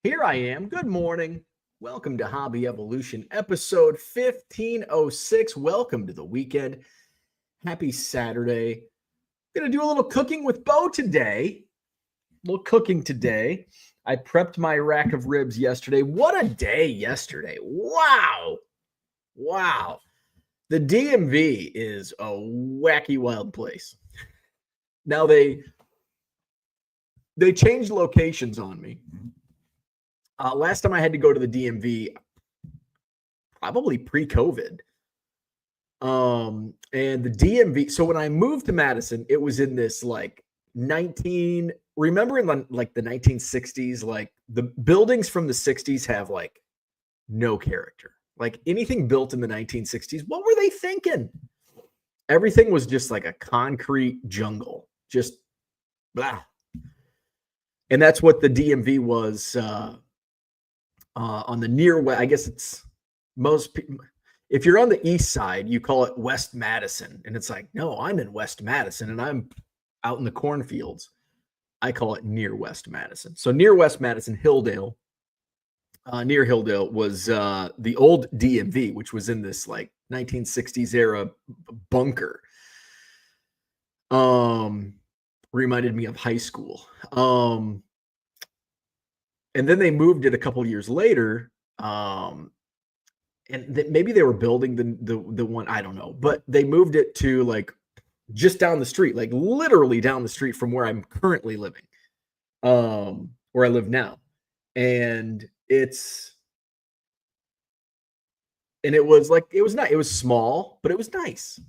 Here I am. Good morning. Welcome to Hobby Evolution, episode 1506. Welcome to the weekend. Happy Saturday. Going to do a little cooking with Beau today. A little cooking today. I prepped my rack of ribs yesterday. What a day yesterday. Wow. The DMV is a wacky, wild place. Now they changed locations on me. Last time I had to go to the DMV, probably pre-COVID. And the DMV, so when I moved to Madison, it was in this remember in the 1960s, like the buildings from the 60s have like no character. Like anything built in the 1960s, what were they thinking? Everything was just like a concrete jungle, just blah. And that's what the DMV was on the near west. I guess it's most people. If you're on the east side, you call it West Madison. And it's like, no, I'm in West Madison and I'm out in the cornfields. I call it near West Madison. So near West Madison, Hilldale, near Hilldale was the old DMV, which was in this like 1960s era bunker. Reminded me of high school. And then they moved it a couple years later. And maybe they were building the one, I don't know, but they moved it to like just down the street, like literally down the street from where I'm currently living, where I live now. And it was like, it was nice. It was small, but it was nice.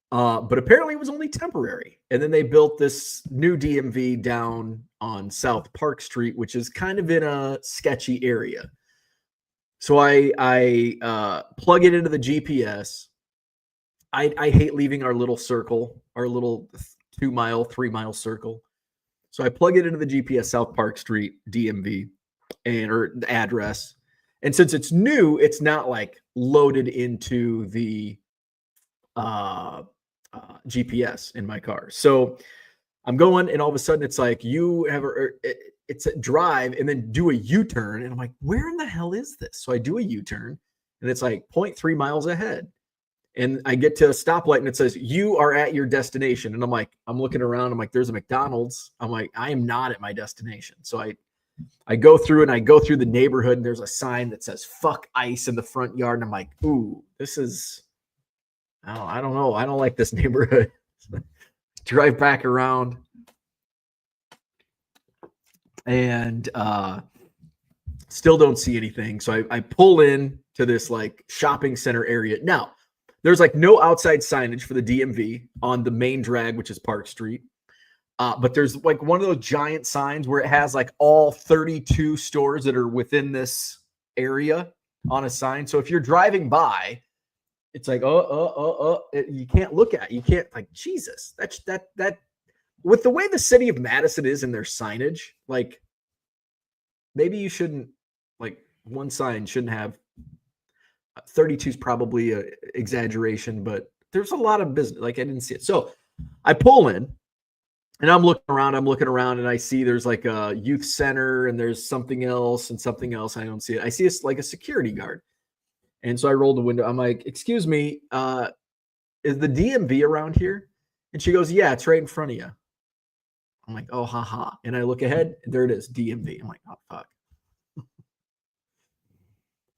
But apparently it was only temporary. And then they built this new DMV down on South Park Street, which is kind of in a sketchy area. So I plug it into the GPS. I hate leaving our little circle, our little 2-mile, 3-mile circle. So I plug it into the GPS, South Park Street, DMV, or the address. And since it's new, it's not like loaded into the GPS in my car. So I'm going, and all of a sudden it's like, it's a drive and then do a U-turn. And I'm like, where in the hell is this? So I do a U-turn and it's like 0.3 miles ahead. And I get to a stoplight and it says, you are at your destination. And I'm like, I'm looking around. I'm like, there's a McDonald's. I'm like, I am not at my destination. So I go through and I go through the neighborhood and there's a sign that says fuck ice in the front yard. And I'm like, ooh, this is, I don't know. I don't like this neighborhood. Drive back around. And still don't see anything. So I pull in to this like shopping center area. Now, there's like no outside signage for the DMV on the main drag, which is Park Street. But there's like one of those giant signs where it has like all 32 stores that are within this area on a sign. So if you're driving by, it's like, you can't look at it. You can't, like, Jesus, that with the way the city of Madison is in their signage, like maybe you shouldn't, like one sign shouldn't have 32 is probably a exaggeration, but there's a lot of business. Like I didn't see it. So I pull in and I'm looking around and I see there's like a youth center and there's something else. I don't see it. I see it's like a security guard. And so I rolled the window. I'm like, excuse me, is the DMV around here? And she goes, yeah, it's right in front of you. I'm like, oh, haha. And I look ahead, there it is, DMV. I'm like, oh, fuck.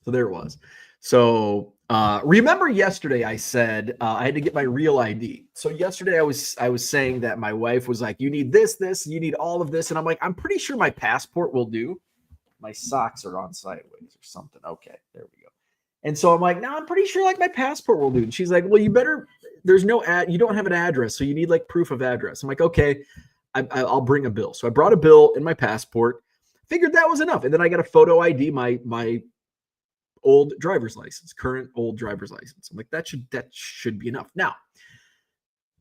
So there it was. So remember yesterday I said I had to get my real ID. So yesterday I was saying that my wife was like, you need this, you need all of this. And I'm like, I'm pretty sure my passport will do. My socks are on sideways or something. Okay, there we go. And so I'm like, no, I'm pretty sure like my passport will do. And she's like, well, you better, there's no you don't have an address. So you need like proof of address. I'm like, okay, I'll bring a bill. So I brought a bill and my passport, figured that was enough. And then I got a photo ID, my old driver's license, current old driver's license. I'm like, that should be enough. Now,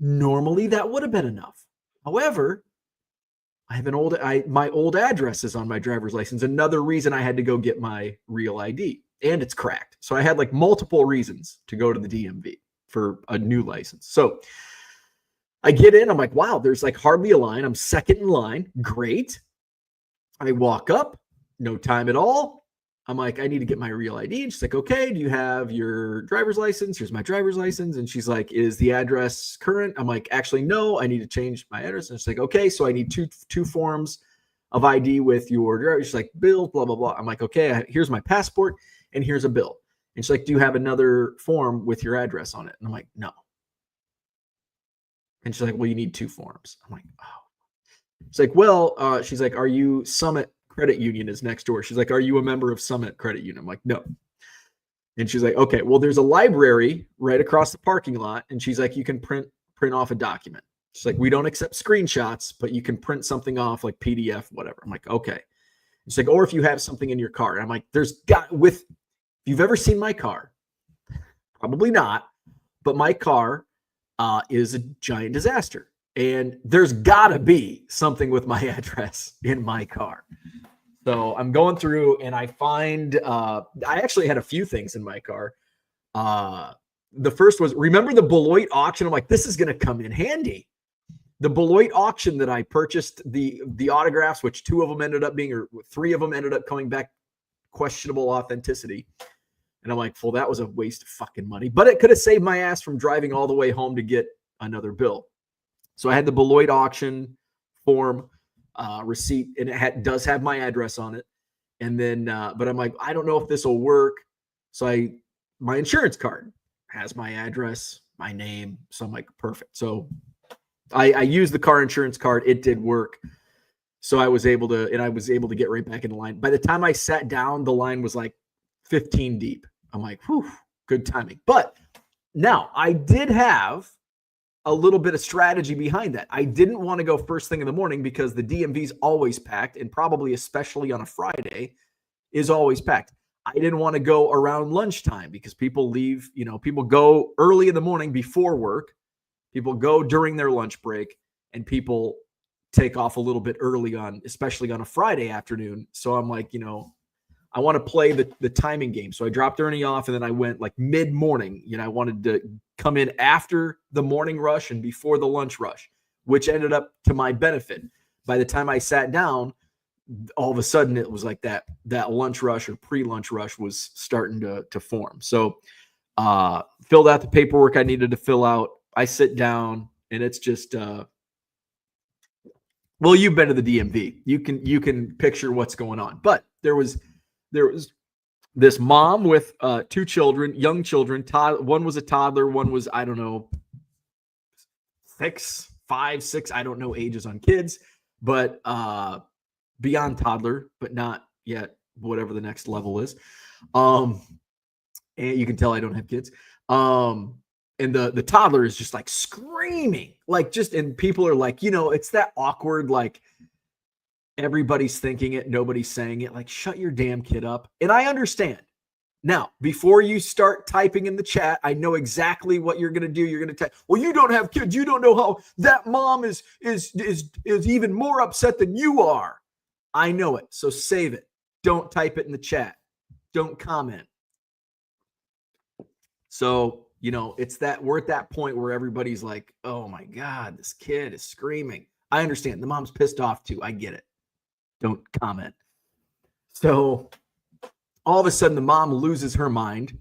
normally that would have been enough. However, I have my old address is on my driver's license. Another reason I had to go get my real ID. And it's cracked. So I had like multiple reasons to go to the DMV for a new license. So I get in, I'm like, wow, there's like hardly a line. I'm second in line. Great. I walk up. no time at all. I'm like, I need to get my real ID. And she's like, okay, do you have your driver's license? Here's my driver's license. And she's like, is the address current? I'm like, actually, no, I need to change my address. And she's like, okay, so I need two forms of ID with your driver. She's like, bill, blah, blah, blah. I'm like, okay, here's my passport and here's a bill. And she's like, do you have another form with your address on it? And I'm like, no. And she's like, well, you need 2 forms. I'm like, oh. It's like, well, she's like, are you Summit Credit Union is next door. She's like, are you a member of Summit Credit Union? I'm like, no. And she's like, okay, well, there's a library right across the parking lot. And she's like, you can print off a document. She's like, we don't accept screenshots, but you can print something off like PDF, whatever. I'm like, okay. She's like, or if you have something in your car. And I'm like, if you've ever seen my car, probably not, but my car is a giant disaster. And there's got to be something with my address in my car. So I'm going through and I find, I actually had a few things in my car. The first was, remember the Beloit auction? I'm like, this is going to come in handy. The Beloit auction that I purchased, the autographs, which 2 of them ended up being, or 3 of them ended up coming back questionable authenticity. And I'm like, well, that was a waste of fucking money, but it could have saved my ass from driving all the way home to get another bill. So I had the Beloit auction form receipt, and it does have my address on it. And then, but I'm like, I don't know if this will work. So my insurance card has my address, my name. So I'm like, perfect. So I used the car insurance card. It did work. So I was able to get right back in the line. By the time I sat down, the line was like 15 deep. I'm like, whew, good timing. But now I did have a little bit of strategy behind that. I didn't want to go first thing in the morning because the DMV is always packed, and probably especially on a Friday is always packed. I didn't want to go around lunchtime because people leave, people go early in the morning before work. People go during their lunch break, and people take off a little bit early especially on a Friday afternoon. So I'm like, I want to play the timing game. So I dropped Ernie off, and then I went like mid-morning. I wanted to come in after the morning rush and before the lunch rush, which ended up to my benefit. By the time I sat down, all of a sudden it was like that lunch rush or pre-lunch rush was starting to form. So filled out the paperwork I needed to fill out. I sit down, and it's just well, you've been to the DMV. You can picture what's going on. But there was this mom with 2 children, young children. One was a toddler. One was, I don't know, 6, 5, 6. I don't know ages on kids, but beyond toddler, but not yet whatever the next level is. And you can tell I don't have kids. And the toddler is just like screaming, and people are like, it's that awkward, like, everybody's thinking it, nobody's saying it. Like, shut your damn kid up. And I understand. Now, before you start typing in the chat, I know exactly what you're going to do. You're going to type, well, you don't have kids. You don't know how that mom is even more upset than you are. I know it. So save it. Don't type it in the chat. Don't comment. So, we're at that point where everybody's like, oh my God, this kid is screaming. I understand. The mom's pissed off too. I get it. Don't comment. So all of a sudden the mom loses her mind,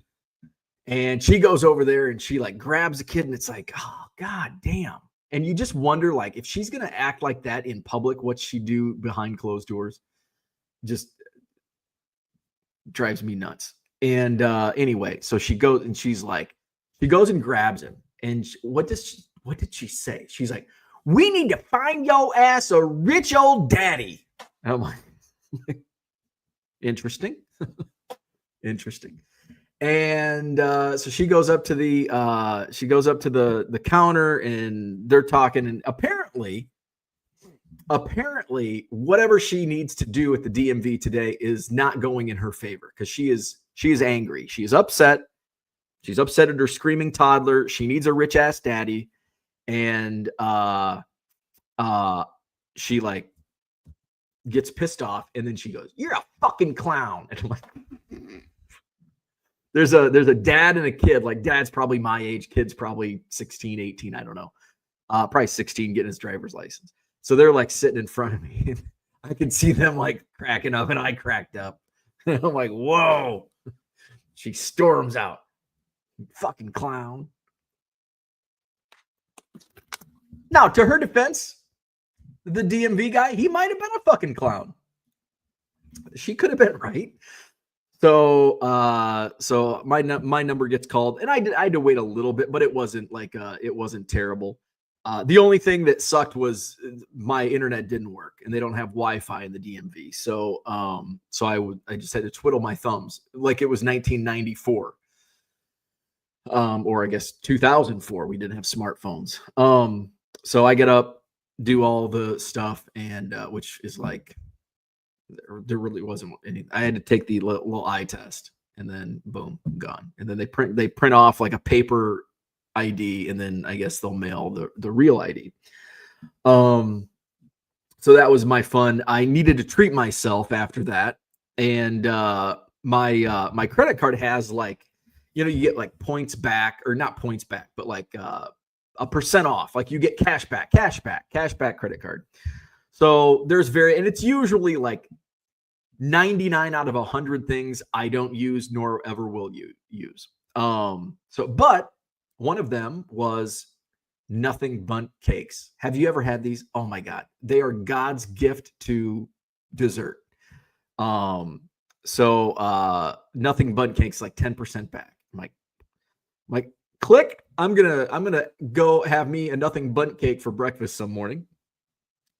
and she goes over there and she like grabs the kid, and it's like, oh God damn. And you just wonder, like, if she's going to act like that in public, what's she do behind closed doors? Just drives me nuts. And anyway, so she goes and grabs him. And what did she say? She's like, we need to find your ass a rich old daddy. I'm like, interesting. Interesting. And so she goes up to the counter, and they're talking, and apparently whatever she needs to do at the DMV today is not going in her favor, because she is angry. She is upset. She's upset at her screaming toddler. She needs a rich ass daddy. And she like gets pissed off, and then she goes, "You're a fucking clown." And I'm like, there's a dad and a kid. Like, dad's probably my age, kid's probably 16, 18, I don't know. Probably 16, getting his driver's license. So they're like sitting in front of me. And I could see them like cracking up, and I cracked up. I'm like, whoa. She storms out. Fucking clown. Now, to her defense, the DMV guy, he might have been a fucking clown. She could have been right. So my number gets called, and I had to wait a little bit, but it wasn't terrible. The only thing that sucked was my internet didn't work, and they don't have Wi-Fi in the DMV. So I just had to twiddle my thumbs like it was 1994, or I guess 2004. We didn't have smartphones. So I get up, do all the stuff, and which is like there really wasn't any. I had to take the little eye test, and then boom, gone. And then they print off like a paper ID, and then I guess they'll mail the real ID. So that was my fun. I needed to treat myself after that, and my credit card has like, you get like points back, or not points back, but like a percent off. Like you get cash back credit card. So and it's usually like 99 out of 100 things I don't use nor ever will use. But one of them was Nothing Bundt cakes. Have you ever had these? Oh my God. They are God's gift to dessert. Nothing Bundt cakes, like 10% back. I'm like, click. I'm gonna go have me a Nothing Bundt cake for breakfast some morning.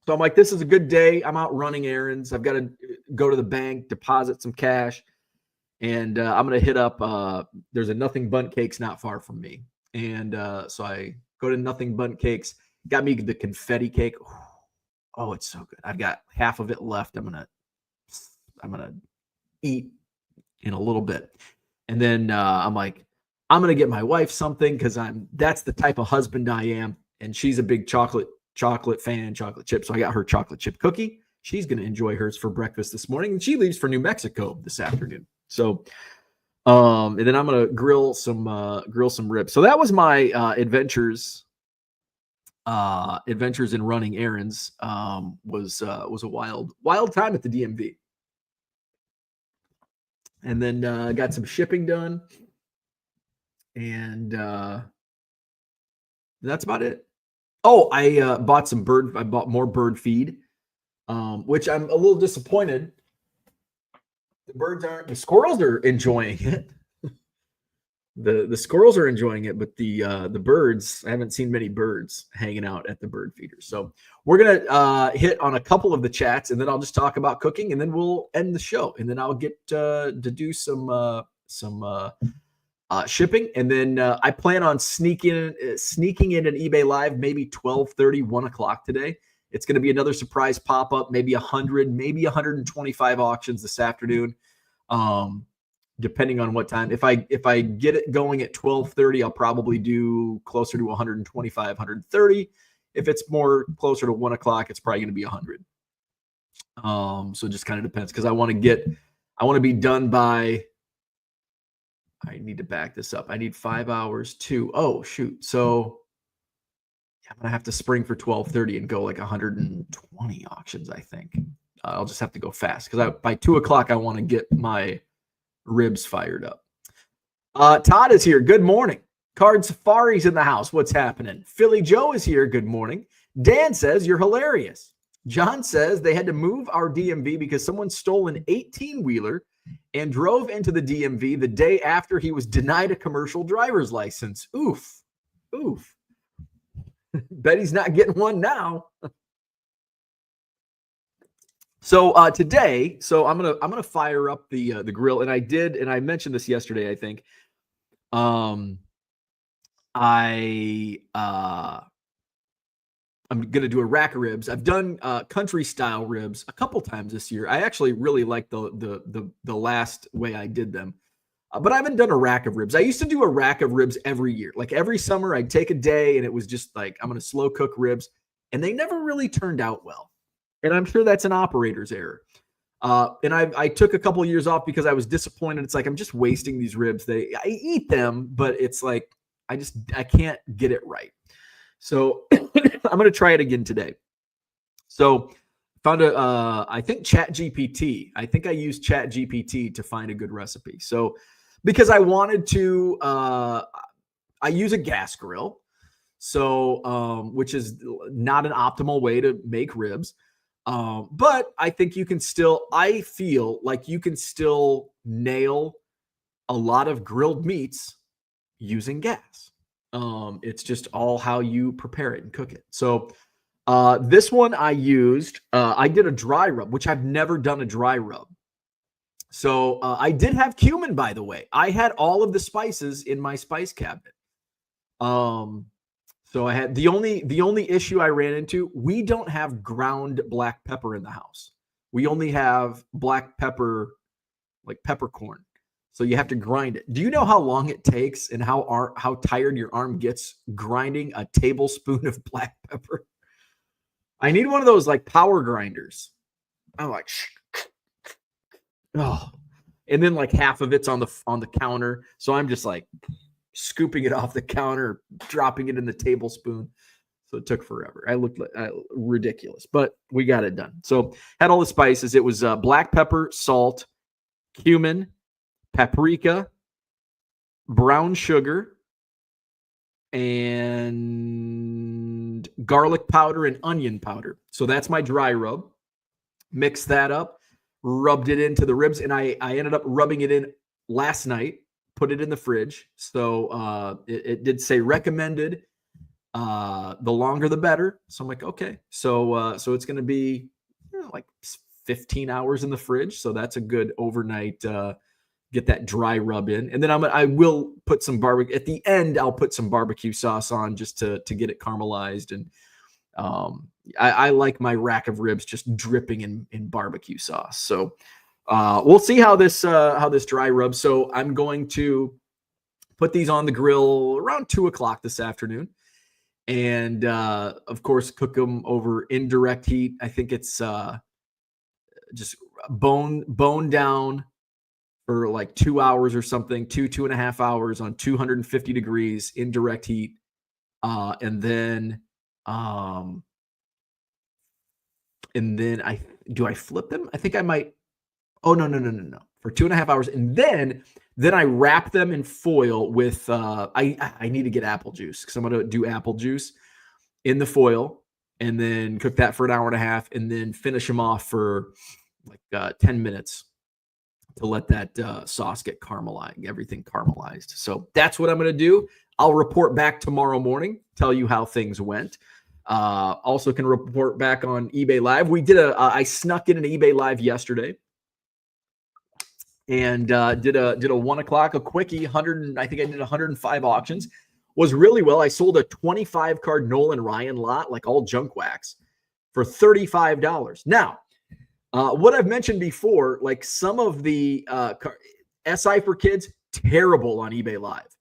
So I'm like, this is a good day. I'm out running errands. I've got to go to the bank, deposit some cash, and I'm gonna hit up. There's a Nothing Bundt cakes not far from me, and so I go to Nothing Bundt cakes. Got me the confetti cake. Oh, it's so good. I've got half of it left. I'm gonna eat in a little bit, and then I'm like, I'm gonna get my wife something because that's the type of husband I am, and she's a big chocolate fan, chocolate chip. So I got her chocolate chip cookie. She's gonna enjoy hers for breakfast this morning, and she leaves for New Mexico this afternoon. So, and then I'm gonna grill some ribs. So that was my adventures in running errands. Was a wild time at the DMV. And then got some shipping done, and that's about it. Oh, I bought more bird feed, which I'm a little disappointed. The squirrels are enjoying it. The squirrels are enjoying it, but the birds, I haven't seen many birds hanging out at the bird feeders. So we're gonna hit on a couple of the chats, and then I'll just talk about cooking, and then we'll end the show, and then I'll get to do some shipping, and then I plan on sneaking in an eBay Live, maybe 12:30, 1 o'clock today. It's going to be another surprise pop-up, maybe 100, maybe 125 auctions this afternoon, depending on what time. If I get it going at 12:30, I'll probably do closer to 125, 130. If it's more closer to 1 o'clock, it's probably going to be 100. So it just kind of depends, because I want to be done by. I need to back this up. I need 5 hours too. Oh, shoot. So I'm going to have to spring for 12:30 and go like 120 auctions, I think. I'll just have to go fast, because by 2 o'clock, I want to get my ribs fired up. Todd is here. Good morning. Card Safari's in the house. What's happening? Philly Joe is here. Good morning. Dan says, you're hilarious. John says they had to move our DMV because someone stole an 18-wheeler and drove into the DMV the day after he was denied a commercial driver's license. Oof. Bet he's not getting one now. So today, I'm gonna fire up the grill, and I mentioned this yesterday, I think. I'm gonna do a rack of ribs. I've done country style ribs a couple times this year. I actually really like the last way I did them, but I haven't done a rack of ribs. I used to do a rack of ribs every year. Like every summer, I'd take a day, and it was just like, I'm gonna slow cook ribs, and they never really turned out well. And I'm sure that's an operator's error. And I took a couple of years off because I was disappointed. It's like, I'm just wasting these ribs. I eat them, but it's like I can't get it right. So I'm going to try it again today. So Found I think Chat GPT. I think I used Chat GPT to find a good recipe. So because I wanted to, I use a gas grill. So, which is not an optimal way to make ribs. But I think I feel like you can still nail a lot of grilled meats using gas. It's just all how you prepare it and cook it. So, this one I did a dry rub, which I've never done a dry rub. So, I did have cumin, by the way. I had all of the spices in my spice cabinet. So I had the only issue I ran into, we don't have ground black pepper in the house. We only have black pepper, like peppercorn. So you have to grind it. Do you know how long it takes and how tired your arm gets grinding a tablespoon of black pepper? I need one of those like power grinders. I'm like, oh, and then like half of it's on the counter. So I'm just like scooping it off the counter, dropping it in the tablespoon. So it took forever. I looked ridiculous, but we got it done. So had all the spices. It was black pepper, salt, cumin, paprika, brown sugar, and garlic powder and onion powder. So that's my dry rub. Mix that up, rubbed it into the ribs, and I ended up rubbing it in last night. Put it in the fridge. So it did say recommended. The longer the better. So I'm like, okay. So it's going to be like 15 hours in the fridge. So that's a good overnight. Get that dry rub in, and then I will put some barbecue at the end. I'll put some barbecue sauce on just to get it caramelized. And I like my rack of ribs just dripping in barbecue sauce. So. We'll see how this dry rub. So I'm going to put these on the grill around 2:00 this afternoon, and of course cook them over indirect heat. I think it's just bone down for like 2 hours or something, 2.5 hours on 250 degrees indirect heat, and then I flip them? I think I might. Oh, no. For 2.5 hours. And then I wrap them in foil with, I need to get apple juice because I'm going to do apple juice in the foil and then cook that for an hour and a half and then finish them off for like 10 minutes to let that sauce get caramelized, everything caramelized. So that's what I'm going to do. I'll report back tomorrow morning, tell you how things went. Also can report back on eBay Live. I snuck in an eBay Live yesterday. And did a 1:00, a quickie, 100. I think I did 105 auctions. Was really well. I sold a 25 card Nolan Ryan lot, like all junk wax, for $35. Now, what I've mentioned before, like some of the SI for kids, terrible on eBay Live.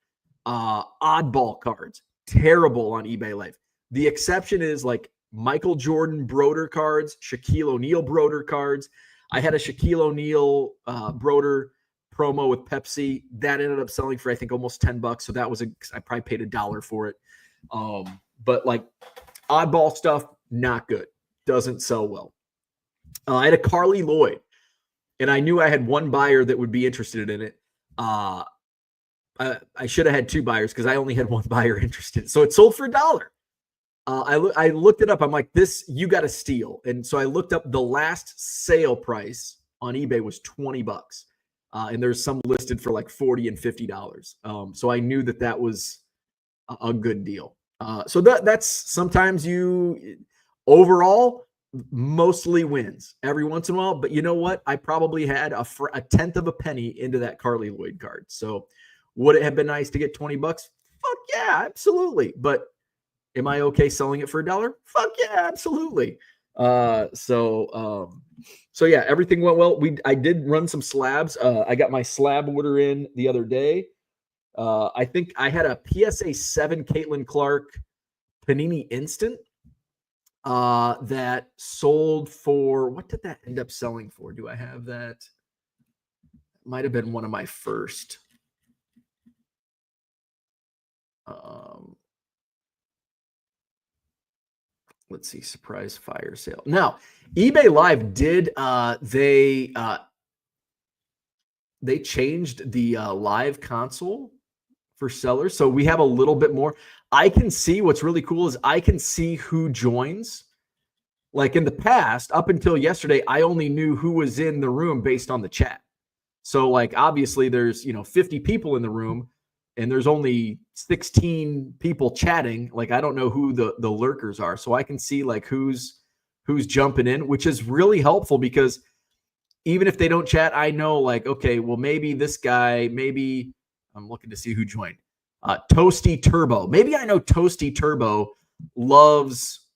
Oddball cards, terrible on eBay Live. The exception is like Michael Jordan Broder cards, Shaquille O'Neal Broder cards. I had a Shaquille O'Neal Broder promo with Pepsi that ended up selling for I think almost $10. So that was I probably paid $1 for it. But like oddball stuff, not good. Doesn't sell well. I had a Carly Lloyd, and I knew I had one buyer that would be interested in it. I should have had two buyers because I only had one buyer interested. So it sold for $1. I looked it up. I'm like, this, you got to steal. And so I looked up the last sale price on eBay was $20. And there's some listed for like $40 and $50. So I knew that was a good deal. So that's sometimes overall mostly wins every once in a while. But you know what? I probably had a tenth of a penny into that Carly Lloyd card. So would it have been nice to get $20? Fuck yeah, absolutely. But am I okay selling it for $1? Fuck yeah, absolutely. So yeah, everything went well. I did run some slabs. I got my slab order in the other day. I think I had a PSA 7 Caitlin Clark Panini Instant that sold for, what did that end up selling for? Do I have that? Might have been one of my first. let's see, surprise fire sale. Now, eBay Live did they changed the live console for sellers, so we have a little bit more. I can see what's really cool is I can see who joins. Like in the past, up until yesterday, I only knew who was in the room based on the chat. So like obviously there's 50 people in the room and there's only 16 people chatting. Like I don't know who the lurkers are. So I can see like who's jumping in, which is really helpful because even if they don't chat, I know like, okay, well maybe this guy, maybe I'm looking to see who joined. Toasty Turbo. Maybe I know Toasty Turbo loves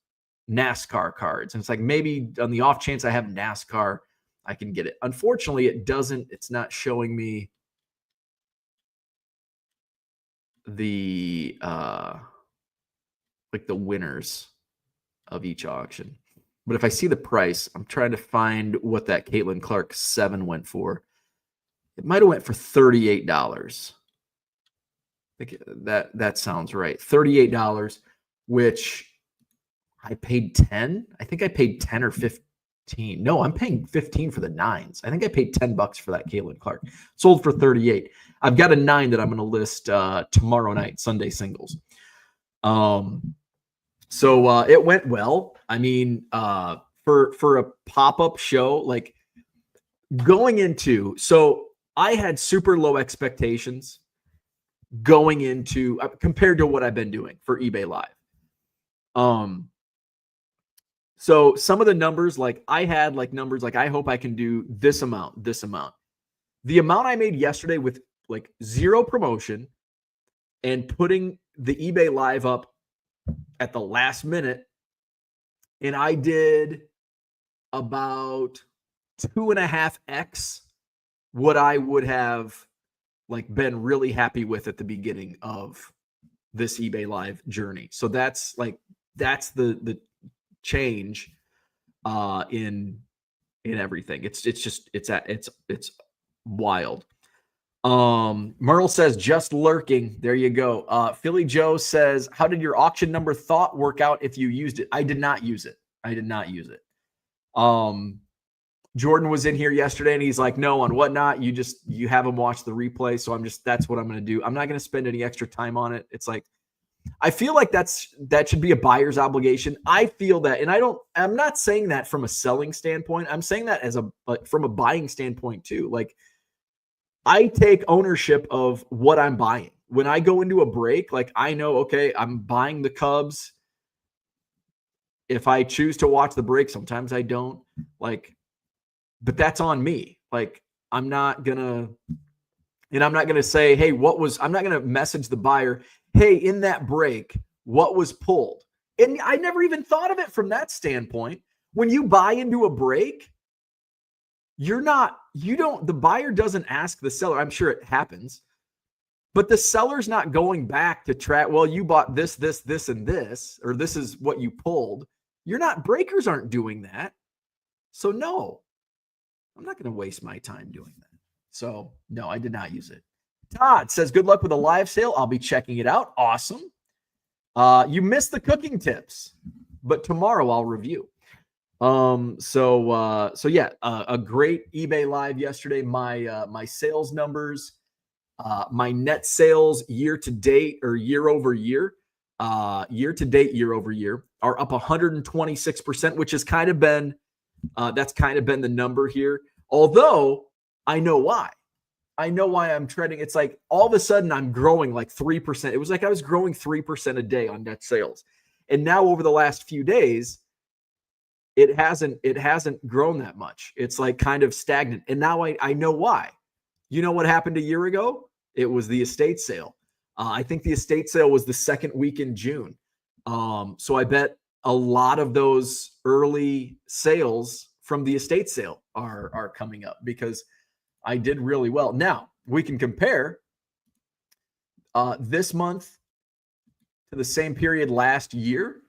NASCAR cards. And it's like maybe on the off chance I have NASCAR, I can get it. Unfortunately, it's not showing me the like the winners of each auction. But if I see the price, I'm trying to find what that Caitlin Clark 7 went for. It might have went for $38. I think that sounds right. $38, which I paid 10. I think I paid 10 or 15. No, I'm paying 15 for the 9s. I think I paid $10 for that Caitlin Clark. Sold for 38. I've got a 9 that I'm going to list tomorrow night, Sunday singles. So it went well. I mean, for a pop-up show, like going into, so I had super low expectations going into compared to what I've been doing for eBay Live. So some of the numbers, like I had like numbers like I hope I can do this amount, this amount. The amount I made yesterday with like zero promotion and putting the eBay Live up at the last minute, and I did about 2.5x what I would have like been really happy with at the beginning of this eBay Live journey. So that's the change in everything. It's wild. Merle says just lurking. There you go. Philly Joe says, how did your auction number thought work out if you used it? I did not use it. Jordan was in here yesterday and he's like, no, on Whatnot, you have him watch the replay. So that's what I'm going to do. I'm not going to spend any extra time on it. It's like, I feel like that should be a buyer's obligation. I feel that, and I'm not saying that from a selling standpoint. I'm saying that from a buying standpoint too. Like I take ownership of what I'm buying. When I go into a break, like I know, okay, I'm buying the Cubs. If I choose to watch the break, sometimes I don't, like, but that's on me. Like I'm not gonna say, hey, I'm not gonna message the buyer, hey, in that break, what was pulled? And I never even thought of it from that standpoint. When you buy into a break, the buyer doesn't ask the seller. I'm sure it happens, but the seller's not going back to track, well, you bought this, and this, or this is what you pulled. Breakers aren't doing that. So no, I'm not going to waste my time doing that. So no, I did not use it. Todd says, good luck with the live sale. I'll be checking it out. Awesome. You missed the cooking tips, but tomorrow I'll review. So yeah, a great eBay Live yesterday. My sales numbers, my net sales year to date or year over year are up 126%, which has kind of been, that's kind of been the number here. Although I know why I'm treading. It's like all of a sudden I'm growing like 3%. It was like I was growing 3% a day on net sales. And now over the last few days, it hasn't grown that much. It's like kind of stagnant. And now I know why. You know what happened a year ago? It was the estate sale. I think the estate sale was the second week in June. So I bet a lot of those early sales from the estate sale are coming up because I did really well. Now we can compare this month to the same period last year.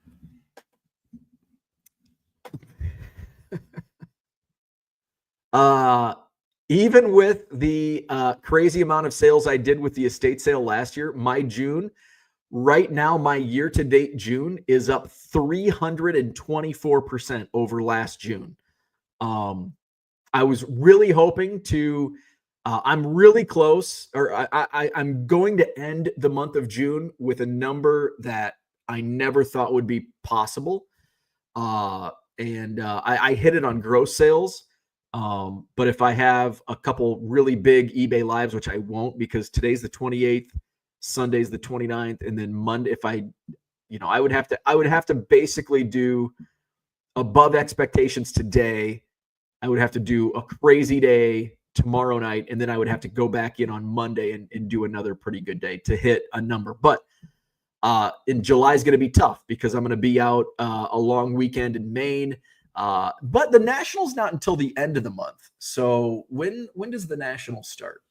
Even with the crazy amount of sales I did with the estate sale last year, my June Right now, my year-to-date June is up 324% over last June. I was really hoping to. I'm really close, or I'm going to end the month of June with a number that I never thought would be possible. I hit it on gross sales. But if I have a couple really big eBay lives, which I won't because today's the 28th, Sunday's the 29th, and then Monday, if I, I would have to basically do above expectations today. I would have to do a crazy day tomorrow night, and then I would have to go back in on Monday and do another pretty good day to hit a number. But in July is going to be tough because I'm going to be out a long weekend in Maine. But the Nationals not until the end of the month. So when does the Nationals start?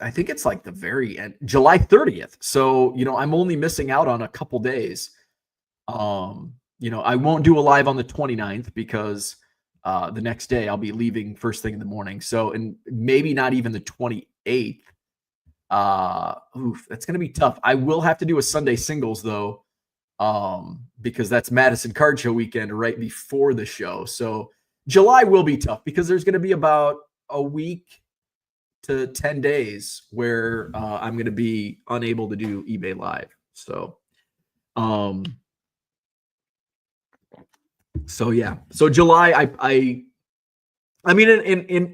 I think it's like the very end, July 30th. So, I'm only missing out on a couple days. I won't do a live on the 29th because the next day I'll be leaving first thing in the morning. So, and maybe not even the 28th. That's going to be tough. I will have to do a Sunday singles though, because that's Madison Card Show weekend right before the show. So July will be tough because there's going to be about a week to 10 days where I'm going to be unable to do eBay live. So, yeah. So July, I mean,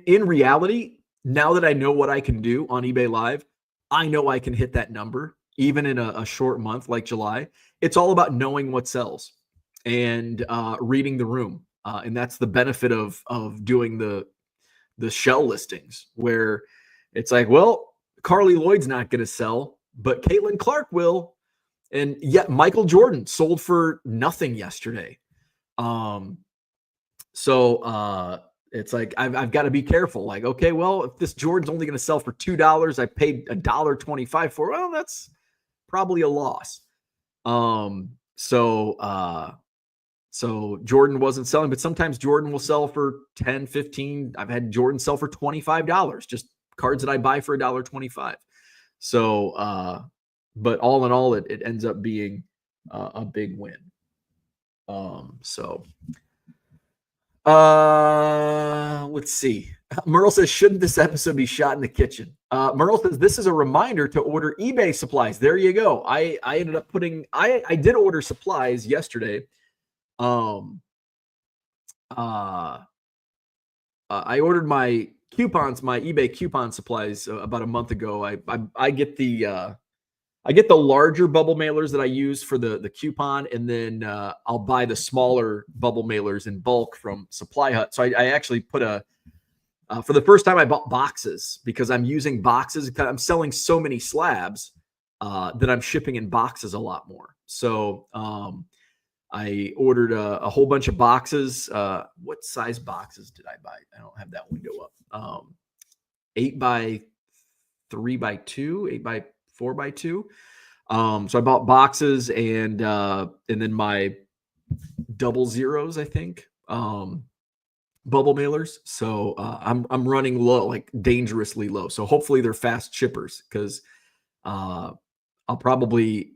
in reality, now that I know what I can do on eBay live, I know I can hit that number even in a short month like July. It's all about knowing what sells and reading the room. And that's the benefit of doing the shell listings where it's like, well, Carly Lloyd's not going to sell, but Caitlin Clark will. And yet Michael Jordan sold for nothing yesterday. It's like I've got to be careful. Like, okay, well, if this Jordan's only going to sell for $2, I paid $1.25 for. Well, that's probably a loss. So Jordan wasn't selling, but sometimes Jordan will sell for 10, 15. I've had Jordan sell for $25, just cards that I buy for $1.25. So, but all in all, it ends up being a big win. Let's see. Merle says, shouldn't this episode be shot in the kitchen? Merle says, this is a reminder to order eBay supplies. There you go. I ended up I did order supplies yesterday. I ordered my coupons, my eBay coupon supplies about a month ago. I get the larger bubble mailers that I use for the coupon, and then I'll buy the smaller bubble mailers in bulk from Supply Hut. So I actually put for the first time I bought boxes because I'm using boxes. I'm selling so many slabs that I'm shipping in boxes a lot more. So I ordered a whole bunch of boxes. What size boxes did I buy? I don't have that window up. 8 by 3 by 2, 8 by 4 by 2. So I bought boxes and then my double zeros, I think, bubble mailers. So I'm running low, like dangerously low. So hopefully they're fast shippers because I'll probably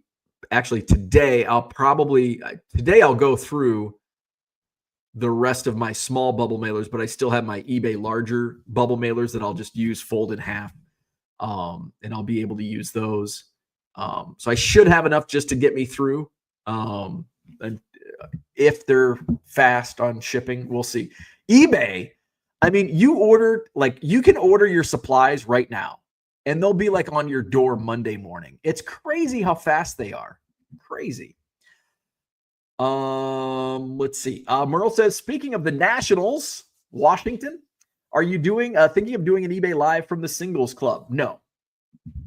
today I'll go through the rest of my small bubble mailers, but I still have my eBay larger bubble mailers that I'll just use fold in half. And I'll be able to use those. So I should have enough just to get me through. And if they're fast on shipping, we'll see. eBay, I mean, you can order your supplies right now and they'll be like on your door Monday morning. It's crazy how fast they are. Crazy. Let's see. Merle says, speaking of the Nationals, Washington, are you thinking of doing an eBay live from the singles club? No,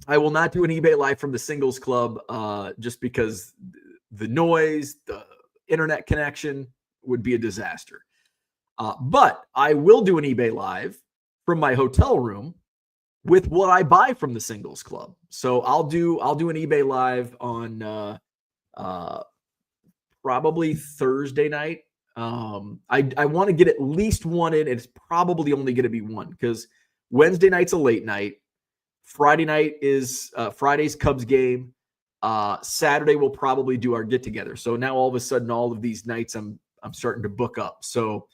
I will not do an eBay live from the singles club just because the noise, the internet connection would be a disaster. But I will do an eBay live from my hotel room with what I buy from the singles club. So I'll do an eBay live on probably Thursday night. I want to get at least one in. It's probably only going to be one because Wednesday night's a late night. Friday night is Friday's Cubs game. Saturday we'll probably do our get together. So now all of a sudden, all of these nights I'm starting to book up. So,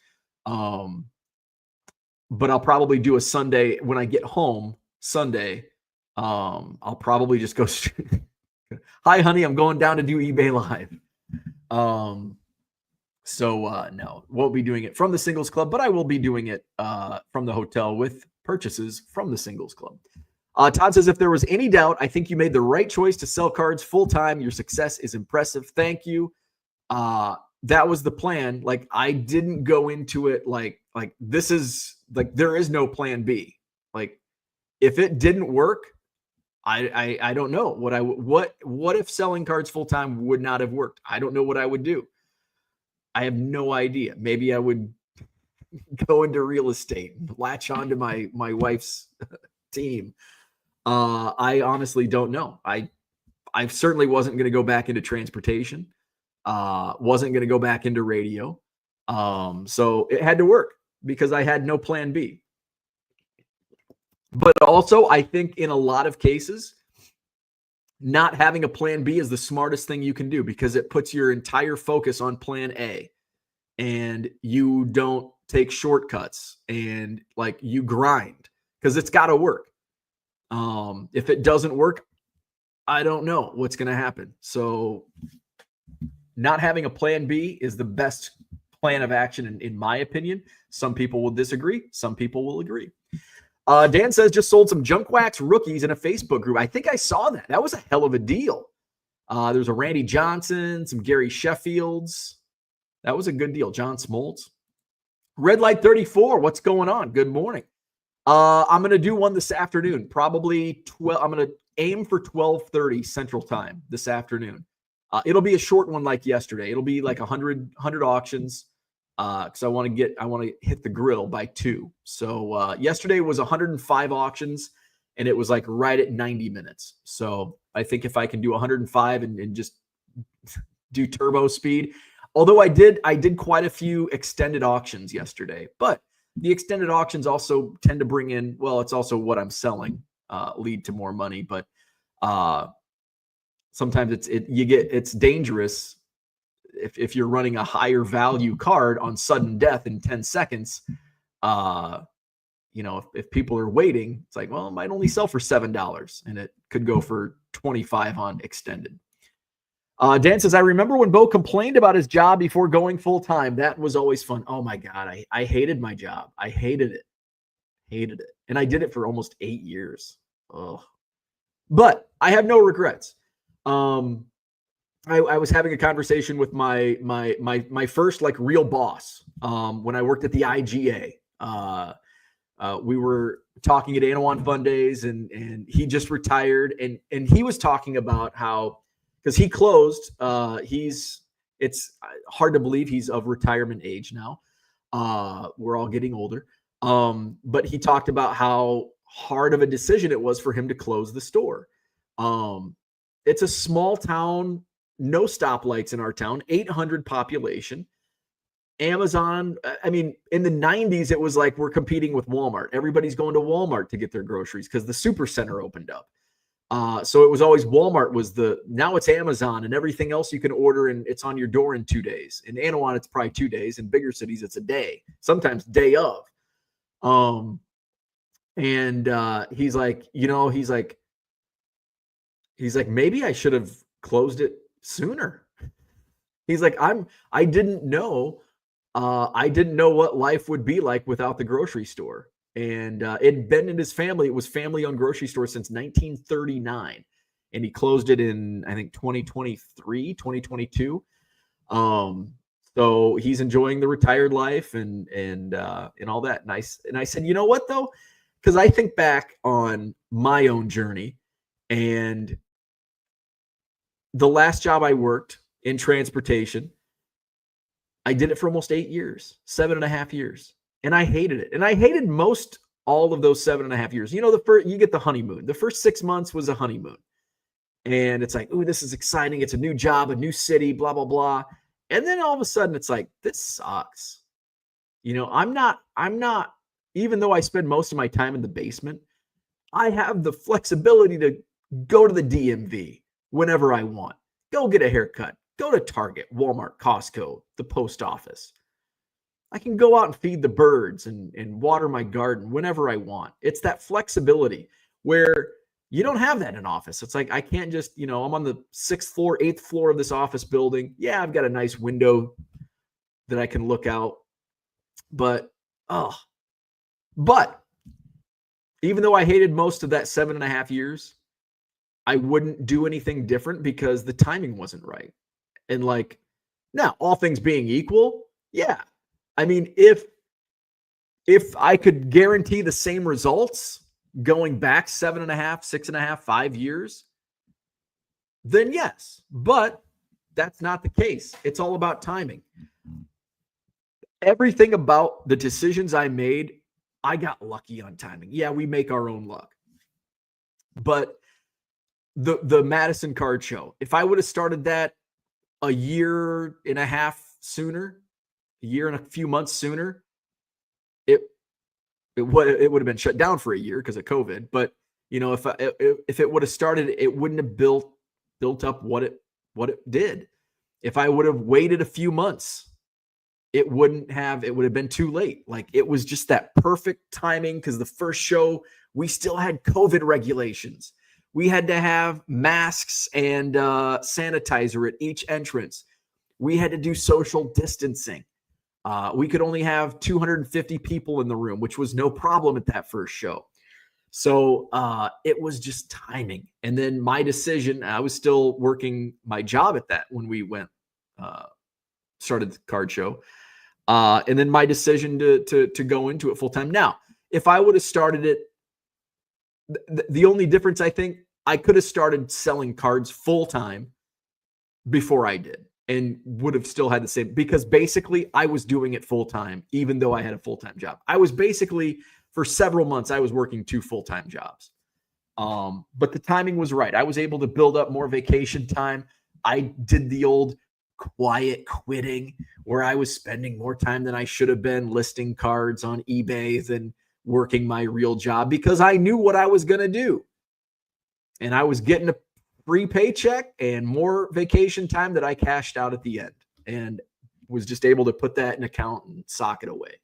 but I'll probably do a Sunday when I get home. Sunday, I'll probably just go. Hi, honey, I'm going down to do eBay Live. No, won't be doing it from the Singles Club, but I will be doing it from the hotel with purchases from the Singles Club. Todd says, if there was any doubt, I think you made the right choice to sell cards full time. Your success is impressive. Thank you. That was the plan. Like, I didn't go into it like this is like, there is no plan B. Like, if it didn't work, I don't know what if selling cards full time would not have worked. I don't know what I would do. I have no idea. Maybe I would go into real estate and latch onto my wife's team. I honestly don't know. I certainly wasn't going to go back into transportation. Wasn't going to go back into radio. So it had to work because I had no plan B. But also, I think in a lot of cases, not having a plan B is the smartest thing you can do because it puts your entire focus on plan A and you don't take shortcuts and like you grind because it's got to work. If it doesn't work, I don't know what's going to happen. So not having a plan B is the best plan of action, in my opinion. Some people will disagree. Some people will agree. Dan says, just sold some junk wax rookies in a Facebook group. I think I saw that. That was a hell of a deal. There's a Randy Johnson, some Gary Sheffields. That was a good deal. John Smoltz. Red Light 34. What's going on? Good morning. I'm going to do one this afternoon, probably 12. I'm going to aim for 12:30 Central Time this afternoon. It'll be a short one like yesterday. It'll be like 100 auctions because I want to hit the grill by 2. So yesterday was 105 auctions, and it was like right at 90 minutes. So I think if I can do 105 and just do turbo speed, although I did quite a few extended auctions yesterday, but the extended auctions also tend to bring in, well, it's also what I'm selling, lead to more money. But sometimes it's dangerous if you're running a higher value card on sudden death in 10 seconds. If people are waiting, it's like, well, it might only sell for $7 and it could go for 25 on extended. Dan says, I remember when Beau complained about his job before going full time. That was always fun. Oh my God. I hated my job. I hated it. And I did it for almost 8 years. Oh, but I have no regrets. I was having a conversation with my first like real boss when I worked at the IGA. We were talking at Anawan Fun Days, and he just retired, and he was talking about how, because he closed, it's hard to believe he's of retirement age now. We're all getting older. But he talked about how hard of a decision it was for him to close the store. It's a small town, no stoplights in our town, 800 population. Amazon, I mean, in the 90s, it was like we're competing with Walmart. Everybody's going to Walmart to get their groceries because the super center opened up. So it was always Walmart now it's Amazon, and everything else you can order and it's on your door in 2 days. In Anawan, it's probably 2 days. In bigger cities, it's a day, sometimes day of. He's like, maybe I should have closed it sooner. He's like, I didn't know what life would be like without the grocery store. And it'd been in his family. It was family-owned grocery store since 1939. And he closed it in, I think, 2022. So he's enjoying the retired life and all that. And I said, you know what, though? Because I think back on my own journey, and the last job I worked in transportation, I did it for almost 8 years, 7.5 years. And I hated it. And I hated all of those 7.5 years. You get the honeymoon. The first 6 months was a honeymoon. And it's like, ooh, this is exciting. It's a new job, a new city, blah, blah, blah. And then all of a sudden it's like, this sucks. I'm not, even though I spend most of my time in the basement, I have the flexibility to go to the DMV whenever I want, go get a haircut, go to Target, Walmart, Costco, the post office. I can go out and feed the birds and water my garden whenever I want. It's that flexibility where you don't have that in office. It's like I can't just, I'm on the 6th floor, 8th floor of this office building. Yeah, I've got a nice window that I can look out. But even though I hated most of that 7.5 years, I wouldn't do anything different because the timing wasn't right. And now, all things being equal, yeah. I mean, if I could guarantee the same results going back 7.5, 6.5, 5 years, then yes. But that's not the case. It's all about timing. Everything about the decisions I made, I got lucky on timing. Yeah, we make our own luck. But the Madison Card Show, if I would have started that a year and a half sooner, a year and a few months sooner, it would have been shut down for a year because of COVID. But if it would have started, it wouldn't have built up what it did. If I would have waited a few months, it would have been too late. It was just that perfect timing because the first show, we still had COVID regulations. We had to have masks and sanitizer at each entrance. We had to do social distancing. We could only have 250 people in the room, which was no problem at that first show. So it was just timing. And then my decision, I was still working my job at that when we started the card show. And then my decision to go into it full time. Now, if I would have started it, the only difference, I think, I could have started selling cards full time before I did and would have still had the same, because basically I was doing it full time, even though I had a full-time job. I was basically, for several months, I was working 2 full-time jobs. But the timing was right. I was able to build up more vacation time. I did the old quiet quitting where I was spending more time than I should have been listing cards on eBay than working my real job, because I knew what I was going to do. And I was getting a free paycheck and more vacation time that I cashed out at the end, and was just able to put that in account and sock it away.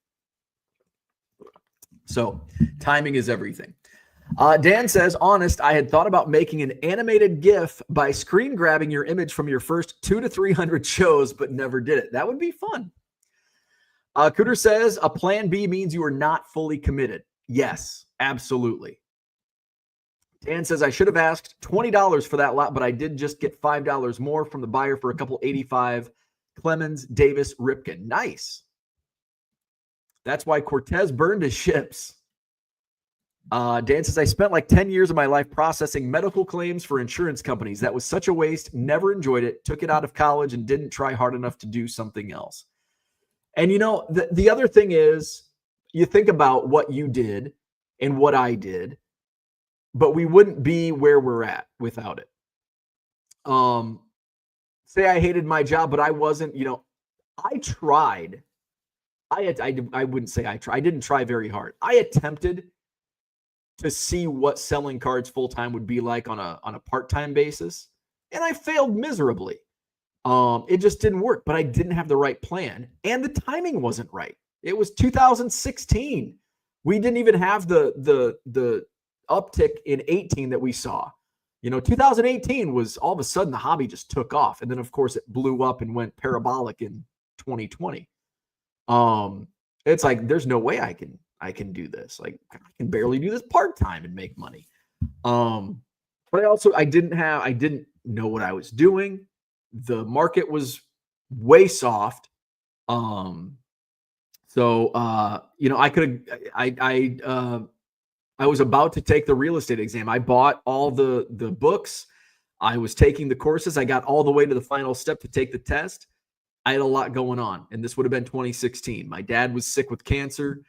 So timing is everything. Dan says, honest, I had thought about making an animated GIF by screen grabbing your image from your first 200 to 300 shows, but never did it. That would be fun. Cooter says, a plan B means you are not fully committed. Yes, absolutely. Dan says, I should have asked $20 for that lot, but I did just get $5 more from the buyer for a couple 85 Clemens, Davis, Ripken. Nice. That's why Cortez burned his ships. Dan says, I spent like 10 years of my life processing medical claims for insurance companies. That was such a waste. Never enjoyed it. Took it out of college and didn't try hard enough to do something else. And the other thing is, you think about what you did and what I did, but we wouldn't be where we're at without it. Say I hated my job, but I wasn't, I tried. I wouldn't say I tried. I didn't try very hard. I attempted to see what selling cards full-time would be like on a part-time basis, and I failed miserably. It just didn't work, but I didn't have the right plan, and the timing wasn't right. It was 2016. We didn't even have the uptick in 18 that we saw. 2018 was all of a sudden the hobby just took off, and then of course it blew up and went parabolic in 2020. It's like there's no way I can do this. Like, I can barely do this part-time and make money. But I didn't know what I was doing. The market was way soft. I was about to take the real estate exam. I bought all the books. I was taking the courses. I got all the way to the final step to take the test. I had a lot going on, and this would have been 2016. My dad was sick with cancer.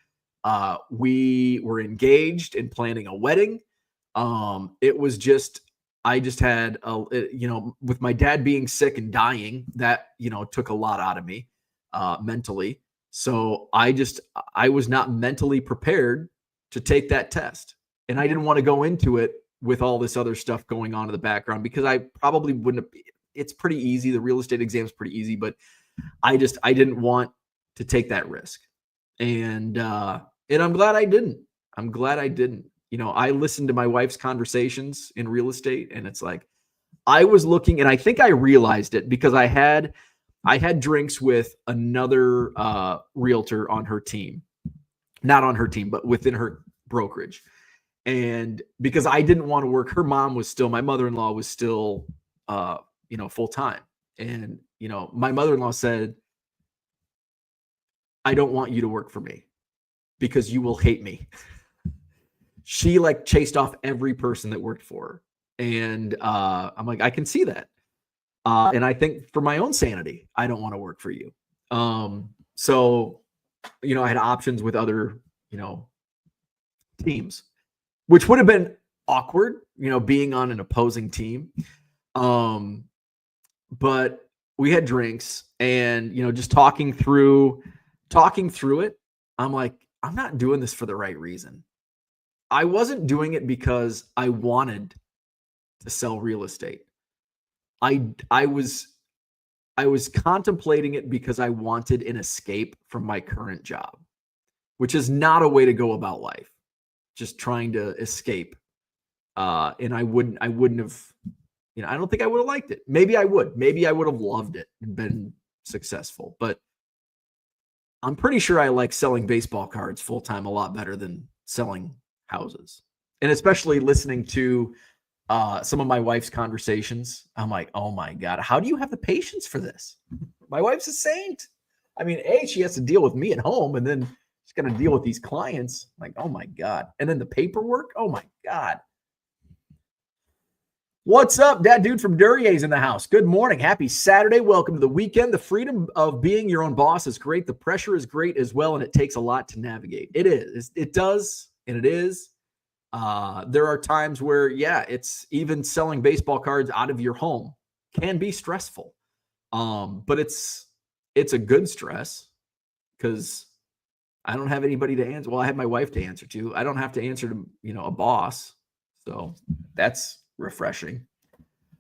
We were engaged and planning a wedding. It was just, I just had, with my dad being sick and dying, that, took a lot out of me, mentally. So I was not mentally prepared to take that test. And I didn't want to go into it with all this other stuff going on in the background because I probably wouldn't have. It's pretty easy. The real estate exam is pretty easy, but I didn't want to take that risk. And I'm glad I didn't. I'm glad I didn't. You know, I listened to my wife's conversations in real estate, and it's like I was looking, and I think I realized it because I had drinks with another realtor on her team, not on her team, but within her brokerage. And because I didn't want to work, her mom was still, my mother-in-law was still, full time. And, my mother-in-law said, I don't want you to work for me because you will hate me. She like chased off every person that worked for her. And I'm like, I can see that. And I think for my own sanity, I don't want to work for you. So, I had options with other, teams, which would have been awkward, being on an opposing team. But we had drinks and, just talking through it. I'm like, I'm not doing this for the right reason. I wasn't doing it because I wanted to sell real estate. I was contemplating it because I wanted an escape from my current job, which is not a way to go about life. Just trying to escape. And I wouldn't have, I don't think I would have liked it. Maybe I would. Maybe I would have loved it and been successful. But I'm pretty sure I like selling baseball cards full time a lot better than selling houses. And especially listening to some of my wife's conversations. I'm like, oh my God, how do you have the patience for this? My wife's a saint. I mean, she has to deal with me at home, and then she's going to deal with these clients. Like, oh my God. And then the paperwork. Oh my God. What's up? That dude from Duryea's in the house. Good morning. Happy Saturday. Welcome to the weekend. The freedom of being your own boss is great. The pressure is great as well. And it takes a lot to navigate. It is. It does. And it is. There are times where, it's even selling baseball cards out of your home can be stressful. But it's a good stress because I don't have anybody to answer. Well, I have my wife to answer to. I don't have to answer to, a boss. So that's refreshing.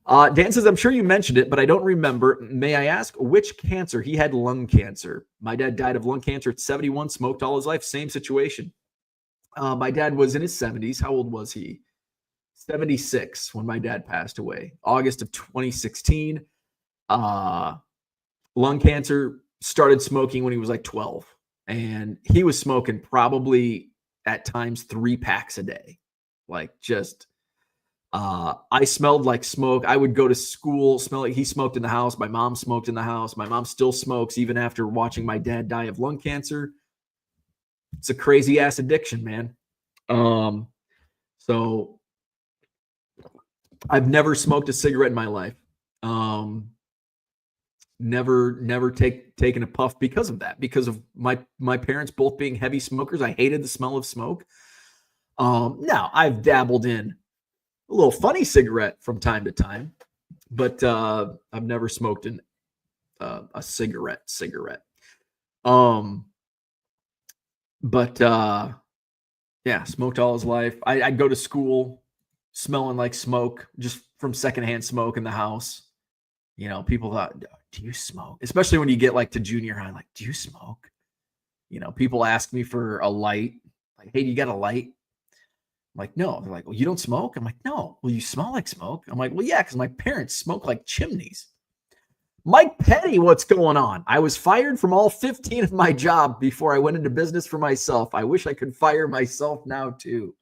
Dan says, I'm sure you mentioned it, but I don't remember. May I ask which cancer? He had lung cancer. My dad died of lung cancer at 71, smoked all his life. Same situation. My dad was in his 70s. How old was he? 76 when my dad passed away. August of 2016. Lung cancer, started smoking when he was like 12. And he was smoking probably at times 3 packs a day. Like just, I smelled like smoke. I would go to school, smell like he smoked in the house. My mom smoked in the house. My mom still smokes even after watching my dad die of lung cancer. It's a crazy ass addiction, man. So I've never smoked a cigarette in my life. Never taken a puff because of that, because of my parents both being heavy smokers. I hated the smell of smoke. Now I've dabbled in a little funny cigarette from time to time, but I've never smoked in a cigarette. But smoked all his life. I'd go to school smelling like smoke just from secondhand smoke in the house. People thought, do you smoke? Especially when you get like to junior high, like, do you smoke? People ask me for a light. Like, hey, do you got a light? I'm like, no. They're like, well, you don't smoke? I'm like, no. Well, you smell like smoke? I'm like, well, yeah, because my parents smoke like chimneys. Mike Petty, what's going on? I was fired from all 15 of my job before I went into business for myself. I wish I could fire myself now too.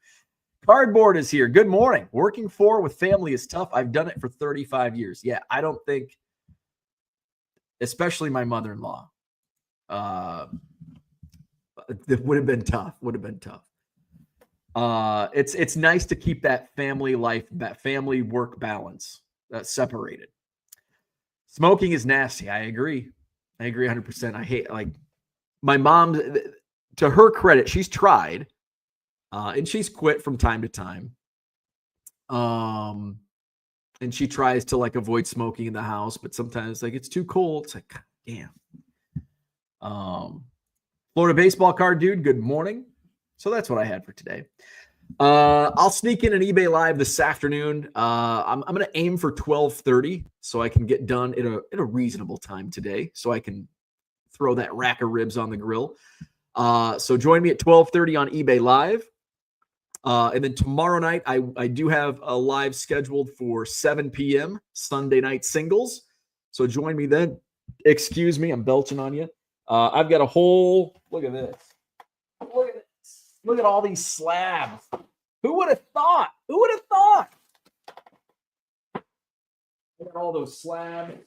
Cardboard is here. Good morning. Working with family is tough. I've done it for 35 years. Yeah, I don't think, especially my mother-in-law, it would have been tough. It's nice to keep that family life, that family work balance separated. Smoking is nasty. I agree 100%. I hate, like, my mom, to her credit, she's tried, and she's quit from time to time. And she tries to like avoid smoking in the house, but sometimes like it's too cold. It's like, God damn. Florida baseball card dude, good morning. So that's what I had for today. I'll sneak in an eBay live this afternoon. I'm going to aim for 12:30 so I can get done at a reasonable time today, so I can throw that rack of ribs on the grill. So join me at 12:30 on eBay live. And then tomorrow night, I do have a live scheduled for 7 p.m. Sunday night singles. So join me then. Excuse me, I'm belching on you. I've got a whole look at this. Look at this. Look at all these slabs. Who would have thought? Who would have thought? Look at all those slabs.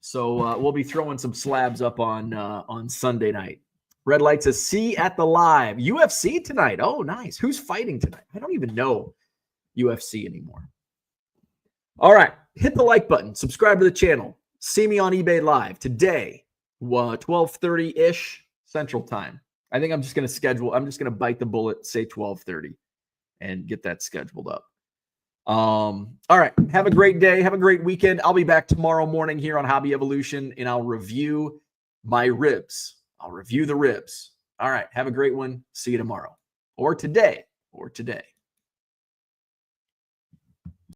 So we'll be throwing some slabs up on Sunday night. Red Light says, see at the live. UFC tonight. Oh, nice. Who's fighting tonight? I don't even know UFC anymore. All right. Hit the like button. Subscribe to the channel. See me on eBay Live today, 12:30-ish Central Time. I think I'm just going to bite the bullet, say 12:30, and get that scheduled up. All right. Have a great day. Have a great weekend. I'll be back tomorrow morning here on Hobby Evolution, and I'll review my ribs. I'll review the ribs. All right. Have a great one. See you tomorrow or today.